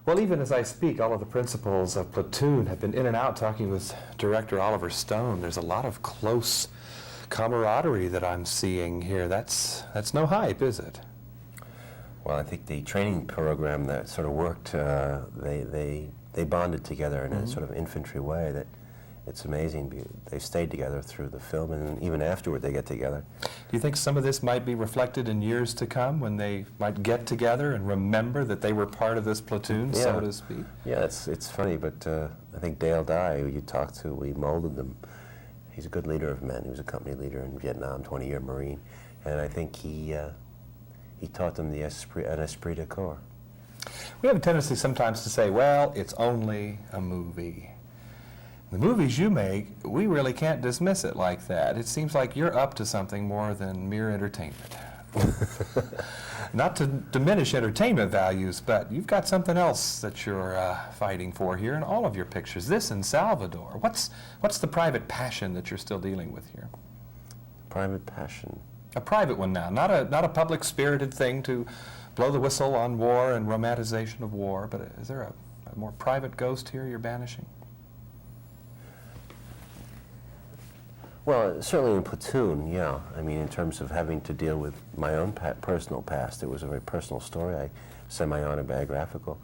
Well, even as I speak, all of the principals of Platoon have been in and out talking with director Olver Stone. There's a lot of close camaraderie that I'm seeing here. That's no hype, is it? Well, I think the training program that sort of worked, they bonded together in a sort of infantry way that it's amazing. They stayed together through the film, and even afterward they get together. Do you think some of this might be reflected in years to come when they might get together and remember that they were part of this platoon, so to speak? Yeah, it's funny, but I think Dale Dye, who you talked to, we molded them. He's a good leader of men. He was a company leader in Vietnam, 20-year Marine, and I think he taught them an esprit de corps. We have a tendency sometimes to say, well, it's only a movie. The movies you make, we really can't dismiss it like that. It seems like you're up to something more than mere entertainment. Not to diminish entertainment values, but you've got something else that you're fighting for here in all of your pictures. This in Salvador. What's the private passion that you're still dealing with here? Private passion? A private one now, not a public-spirited thing to blow the whistle on war and romanticization of war, but is there a more private ghost here you're banishing? Well, certainly in Platoon, yeah. I mean, in terms of having to deal with my own personal past, it was a very personal story. Semi-autobiographical.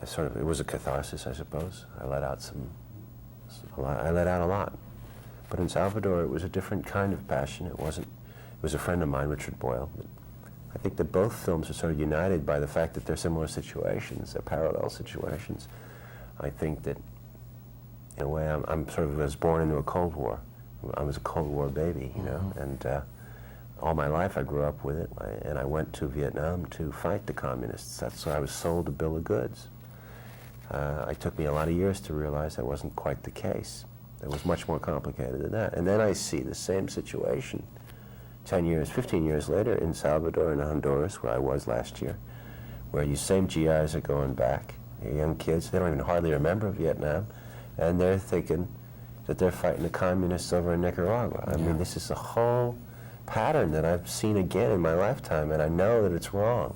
It was a catharsis, I suppose. I let out a lot. But in Salvador, it was a different kind of passion. It was a friend of mine, Richard Boyle. I think that both films are sort of united by the fact that they're similar situations, they're parallel situations. I think that, in a way, I'm sort of was born into a Cold War. I was a Cold War baby, you know, and all my life I grew up with it, and I went to Vietnam to fight the communists. That's why I was sold a bill of goods. It took me a lot of years to realize that wasn't quite the case. It was much more complicated than that. And then I see the same situation 10 years, 15 years later in Salvador and Honduras, where I was last year, where you same GIs are going back, young kids, they don't even hardly remember Vietnam, and they're thinking that they're fighting the communists over in Nicaragua. I mean, this is a whole pattern that I've seen again in my lifetime, and I know that it's wrong.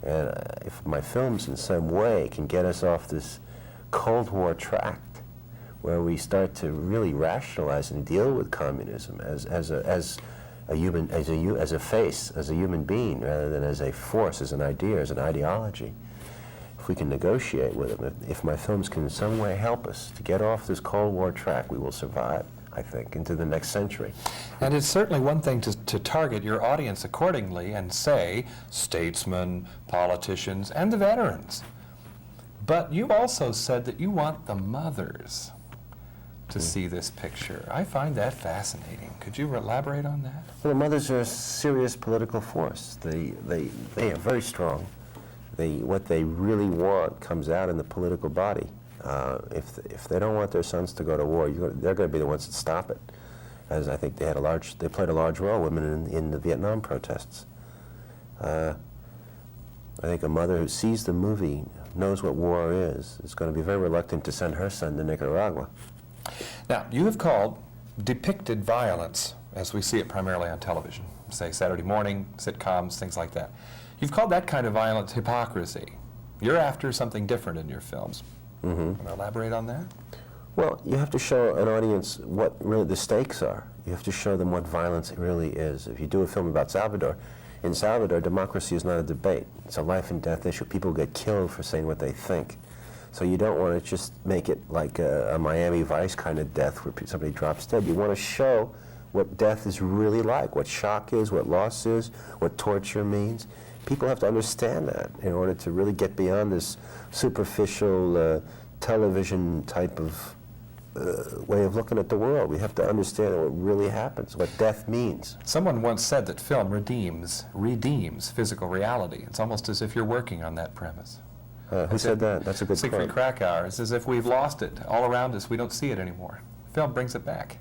And if my films in some way can get us off this Cold War track, where we start to really rationalize and deal with communism as a human being, rather than as a force, as an idea, as an ideology. If we can negotiate with them, if my films can in some way help us to get off this Cold War track, we will survive, I think, into the next century. And it's certainly one thing to target your audience accordingly and say statesmen, politicians, and the veterans. But you also said that you want the mothers to see this picture. I find that fascinating. Could you elaborate on that? Well, the mothers are a serious political force. They are very strong. What they really want comes out in the political body. If they don't want their sons to go to war, they're going to be the ones that stop it. As I think they played a large role, women in the Vietnam protests. I think a mother who sees the movie, knows what war is going to be very reluctant to send her son to Nicaragua. Now, you have called depicted violence, as we see it primarily on television, say Saturday morning, sitcoms, things like that. You've called that kind of violence hypocrisy. You're after something different in your films. Can I elaborate on that? Well, you have to show an audience what really the stakes are. You have to show them what violence really is. If you do a film about Salvador, in Salvador, democracy is not a debate. It's a life and death issue. People get killed for saying what they think. So you don't want to just make it like a Miami Vice kind of death where somebody drops dead. You want to show what death is really like, what shock is, what loss is, what torture means. People have to understand that in order to really get beyond this superficial television type of way of looking at the world. We have to understand what really happens, what death means. Someone once said that film redeems physical reality. It's almost as if you're working on that premise. Who said that? That's a good Siegfried point. Krakauer. It's as if we've lost it all around us. We don't see it anymore. Film brings it back.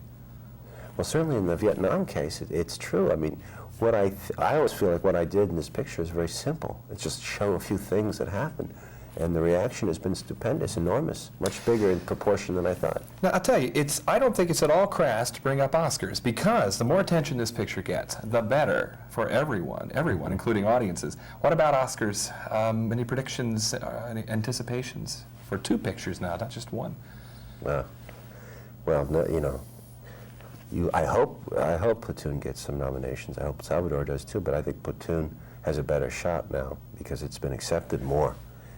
Well, certainly in the Vietnam case, it's true. I mean, I always feel like what I did in this picture is very simple. It's just show a few things that happened. And the reaction has been stupendous, enormous, much bigger in proportion than I thought. Now, I'll tell you, I don't think it's at all crass to bring up Oscars, because the more attention this picture gets, the better for everyone, including audiences. What about Oscars? Any predictions, any anticipations for 2 pictures now, not just 1? Well, no, you know, I hope Platoon gets some nominations. I hope Salvador does too, but I think Platoon has a better shot now because it's been accepted more,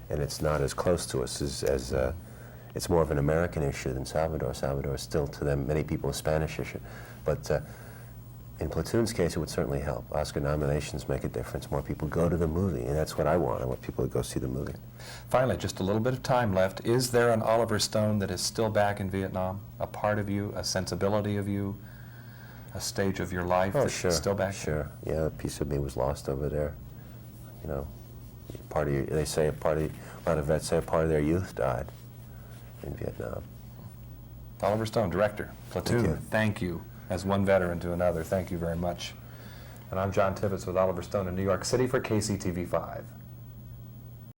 and it's not as close to us as it's more of an American issue than Salvador. Salvador is still, to them, many people, a Spanish issue. But in Platoon's case, it would certainly help. Oscar nominations make a difference. More people go to the movie, and that's what I want. I want people to go see the movie. Finally, just a little bit of time left. Is there an Olver Stone that is still back in Vietnam? A part of you, a sensibility of you, a stage of your life that's still back there? Sure. Yeah, a piece of me was lost over there. You know, they say a lot of vets say a part of their youth died in Vietnam. Olver Stone, director, Platoon. Thank you. As one veteran to another, thank you very much. And I'm John Tibbetts with Olver Stone in New York City for KCTV5.